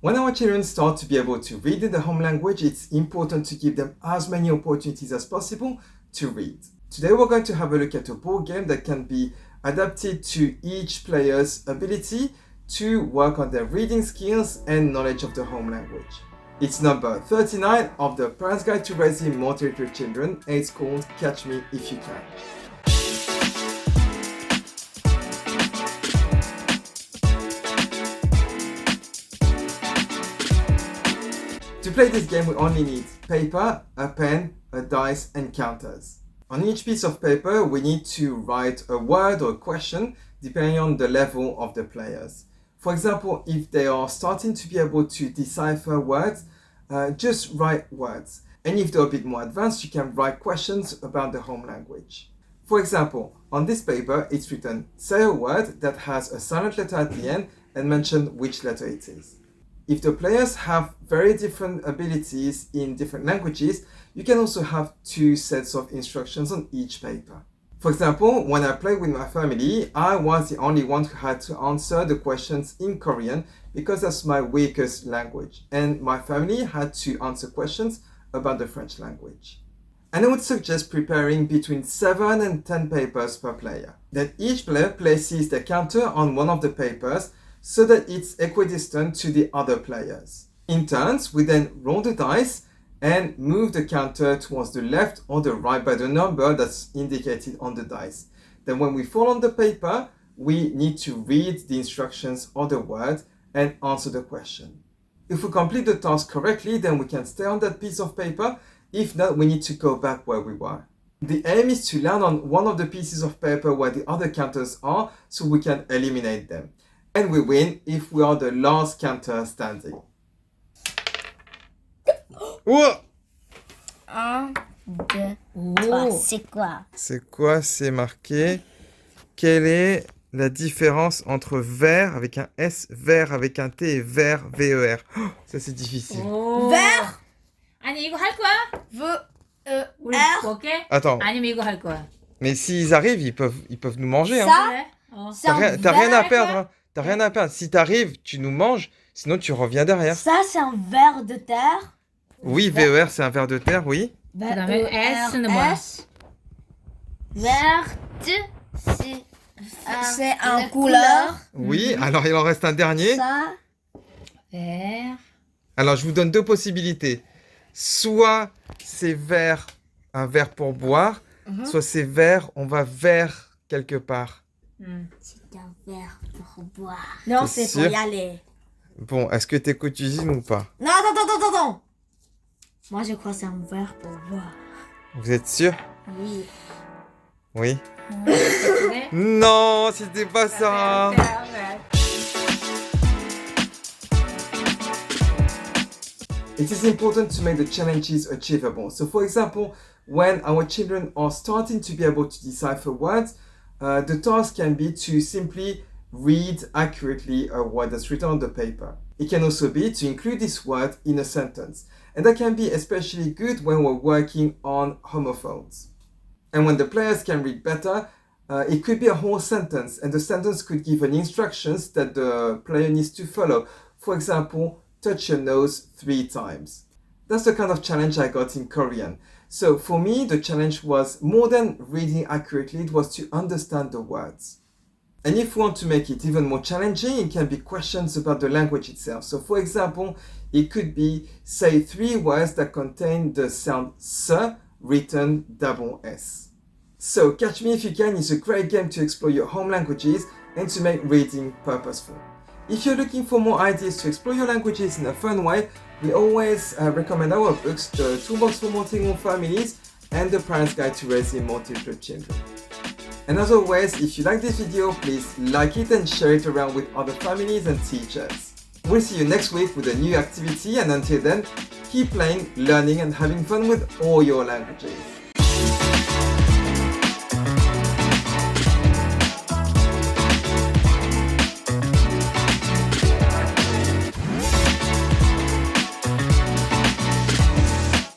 When our children start to be able to read in the home language, it's important to give them as many opportunities as possible to read. Today we're going to have a look at a board game that can be adapted to each player's ability to work on their reading skills and knowledge of the home language. It's number 39 of the Parents Guide to Raising Multi-literate Children, and it's called Catch Me If You Can. To play this game, we only need paper, a pen, a dice, and counters. On each piece of paper, we need to write a word or a question depending on the level of the players. For example, if they are starting to be able to decipher words, just write words. And if they're a bit more advanced, you can write questions about the home language. For example, on this paper, it's written, say a word that has a silent letter at the end and mention which letter it is. If the players have very different abilities in different languages, you can also have two sets of instructions on each paper. For example, when I played with my family, I was the only one who had to answer the questions in Korean because that's my weakest language, and my family had to answer questions about the French language. And I would suggest preparing between 7 and 10 papers per player. Then each player places the counter on one of the papers so that it's equidistant to the other players. In turns, we then roll the dice and move the counter towards the left or the right by the number that's indicated on the dice. Then when we fall on the paper, we need to read the instructions or the word and answer the question. If we complete the task correctly, then we can stay on that piece of paper. If not, we need to go back where we were. The aim is to land on one of the pieces of paper where the other counters are so we can eliminate them. And we win if we are the last counter standing. Oh! 1, 2, 3. C'est quoi? C'est quoi? C'est marqué. Quelle est la différence entre vert avec un S, vert avec un T et vert, V-E-R? Oh, ça c'est difficile. Vert? 아니 이거 할 거야? 우리 R. 볼게? Attends, 아니면 이거 할 거야? mais s'ils arrivent, ils peuvent nous manger. Hein. Ça? 그래? 어. T'as rien à perdre. Hein. T'as rien à perdre. Si t'arrives, tu nous manges. Sinon, tu reviens derrière. Ça, c'est un ver de terre. Oui, VER, c'est un ver de terre, oui. 그다음에 S는 뭐야? Verte, c'est un couleur. Oui, alors il en reste un dernier. Ça, vert. Alors, je vous donne deux possibilités. Soit c'est vert, un verre pour boire, soit c'est vert, on va vers quelque part. c'est un verre pour boire. Non, C'est c'est pour sûr? y aller. Bon, est-ce que t'écoutes usine ou pas? Non, attends. Moi, je crois que c'est un verre pour boire. Vous êtes sûr? Oui. Oui. 그래? Non, c'était pas ça. It is important to make the challenges achievable. So for example, when our children are starting to be able to decipher words, the task can be to simply read accurately a word that's written on the paper. It can also be to include this word in a sentence. And that can be especially good when we're working on homophones. And when the players can read better, it could be a whole sentence, and the sentence could give an instructions that the player needs to follow. For example, touch your nose 3 times. That's the kind of challenge I got in Korean. So for me, the challenge was more than reading accurately, it was to understand the words. And if we want to make it even more challenging, it can be questions about the language itself. So for example, it could be, say 3 words that contain the sound S written double S. So Catch Me If You Can is a great game to explore your home languages and to make reading purposeful. If you're looking for more ideas to explore your languages in a fun way, we always recommend our books, The Toolbox for Multilingual Families and The Parents Guide to Raising Multi-literate Children. And as always, if you like this video, please like it and share it around with other families and teachers. We'll see you next week with a new activity, and until then, keep playing, learning and having fun with all your languages.